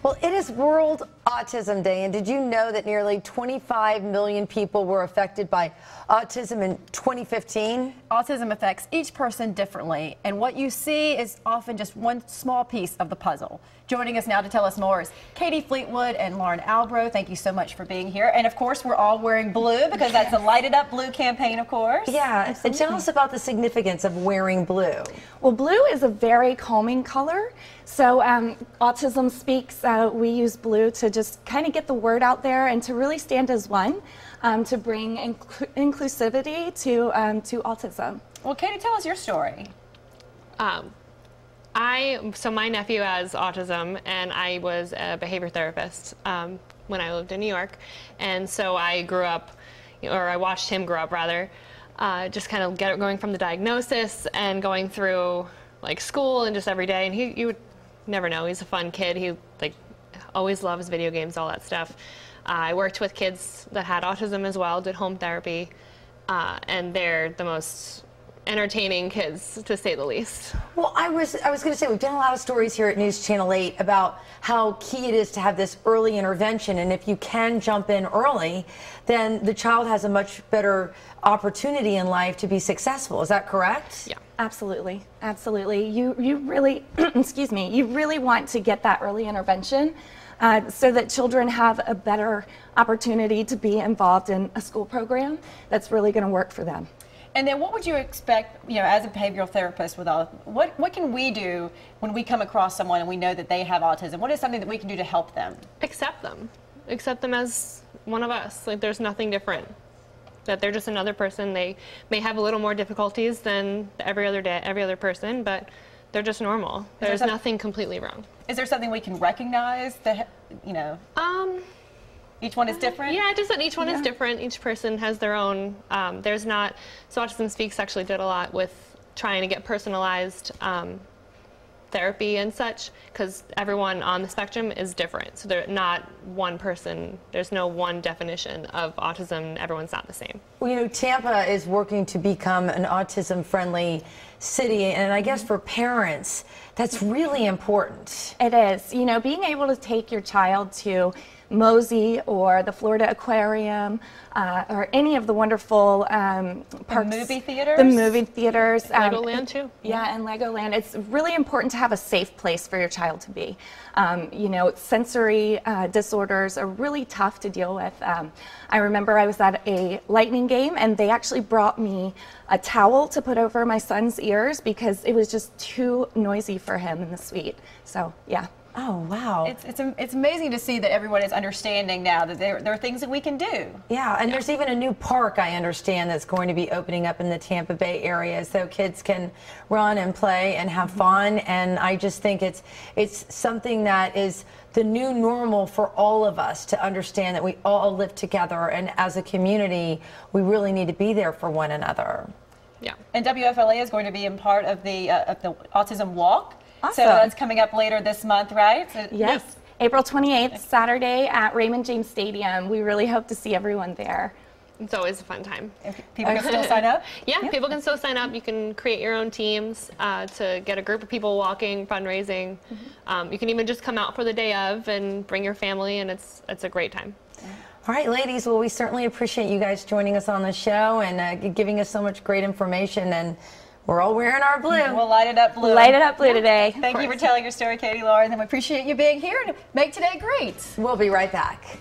Well, it is World Autism Day, and did you know that nearly 25 million people were affected by autism in 2015? Autism affects each person differently, and what you see is often just one small piece of the puzzle. Joining us now to tell us more is Katie Fleetwood and Lauren Albro. Thank you so much for being here. And of course, we're all wearing blue because that's a Light It Up Blue campaign, of course. Yeah, and tell us about the significance of wearing blue. Well, blue is a very calming color. So Autism Speaks, we use blue to just kind of get the word out there and to really stand as one, to bring inclusivity to autism. Well, Katie, tell us your story. So my nephew has autism, and I was a behavior therapist when I lived in New York, and so I grew up, or I watched him grow up rather, just kind of going from the diagnosis and going through like school and just every day, and you would never know. He's a fun kid. He always loves video games, all that stuff. I worked with kids that had autism as well, did home therapy, and they're the most entertaining kids, to say the least. Well, I was going to say, we've done a lot of stories here at News Channel 8 about how key it is to have this early intervention, and if you can jump in early, then the child has a much better opportunity in life to be successful. Is that correct? Yeah. Absolutely, absolutely. You really, excuse me, you really want to get that early intervention so that children have a better opportunity to be involved in a school program that's really going to work for them. And then what would you expect, as a behavioral therapist with all, what can we do when we come across someone and we know that they have autism? What is something that we can do to help them? Accept them As one of us. Like, there's nothing different. That they're just another person. They may have a little more difficulties than every other person, but they're just normal. There's nothing completely wrong. Is there something we can recognize that, each one is different? Yeah, just that each one is different. Each person has their own. So Autism Speaks actually did a lot with trying to get personalized therapy and such, because everyone on the spectrum is different. So they're not one person. There's no one definition of autism. Everyone's not the same. Well, Tampa is working to become an autism-friendly city, and I guess for parents, that's really important. It is. Being able to take your child to Mosey or the Florida Aquarium or any of the wonderful parks. The movie theaters? The movie theaters. Legoland too. Yeah, and Legoland. It's really important to have a safe place for your child to be. Sensory disorders are really tough to deal with. I remember I was at a Lightning game, and they actually brought me a towel to put over my son's ears because it was just too noisy for him in the suite. So, yeah. Oh, wow. It's amazing to see that everyone is understanding now that there are things that we can do. Yeah, and there's even a new park, I understand, that's going to be opening up in the Tampa Bay area so kids can run and play and have fun, and I just think it's something that is the new normal for all of us to understand that we all live together, and as a community, we really need to be there for one another. Yeah. And WFLA is going to be in part of the Autism Walk. Awesome. So that's coming up later this month, right? Yes. April 28th, Saturday at Raymond James Stadium. We really hope to see everyone there. It's always a fun time. People can still sign up? Yeah, people can still sign up. You can create your own teams to get a group of people walking, fundraising. You can even just come out for the day of and bring your family, and it's a great time. All right, ladies, well, we certainly appreciate you guys joining us on the show and giving us so much great information, and we're all wearing our blue. We'll light it up blue. Light it up blue today. Thank you for telling your story, Katie, Lauren, and we appreciate you being here to make today great. We'll be right back.